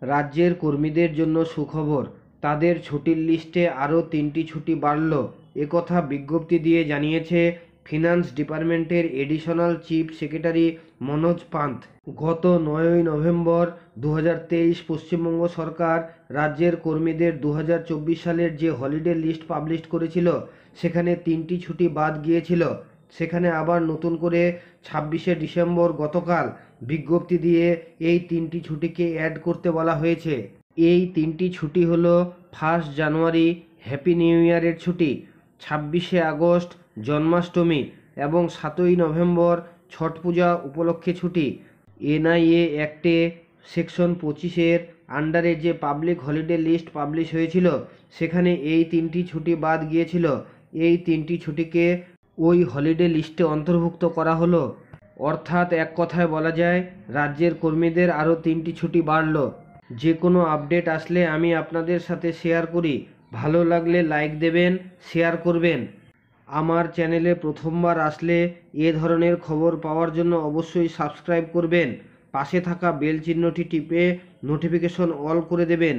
রাজ্যের কর্মীদের জন্য সুখবর, তাদের ছুটির লিস্টে আরও 3টি ছুটি বাড়ল। একথা বিজ্ঞপ্তি দিয়ে জানিয়েছে ফিনান্স ডিপার্টমেন্টের এডিশনাল চিফ সেক্রেটারি মনোজ পান্থ। গত 9ই নভেম্বর 2023 পশ্চিমবঙ্গ সরকার রাজ্যের কর্মীদের 2024 সালের যে হলিডে লিস্ট পাবলিশ করেছিল, সেখানে 3টি ছুটি বাদ গিয়েছিল। সেখানে আবার নতুন করে 26শে ডিসেম্বর গতকাল বিজ্ঞপ্তি দিয়ে এই 3টি ছুটিকে অ্যাড করতে বলা হয়েছে। এই 3টি ছুটি হলো 1 জানুয়ারি হ্যাপি নিউ ইয়ারের ছুটি, 26শে আগস্ট জন্মাষ্টমী এবং 7ই নভেম্বর ছট পূজা উপলক্ষে ছুটি। এনআইএ অ্যাক্টে সেকশন 25-এর আন্ডারে যে পাবলিক হলিডে লিস্ট পাবলিশ হয়েছিল, সেখানে এই 3টি ছুটি বাদ গিয়েছিল। এই 3টি ছুটিকে ওই হলিডে লিস্টে অন্তর্ভুক্ত করা হলো। অর্থাৎ এক কথায় বলা যায়, রাজ্যের কর্মীদের আরও 3টি ছুটি বাড়ল। যে কোনো আপডেট আসলে আমি আপনাদের সাথে শেয়ার করি। ভালো লাগলে লাইক দেবেন, শেয়ার করবেন। আমার চ্যানেলে প্রথমবার আসলে এ ধরনের খবর পাওয়ার জন্য অবশ্যই সাবস্ক্রাইব করবেন। পাশে থাকা বেল চিহ্নটি টিপে নোটিফিকেশন অল করে দেবেন।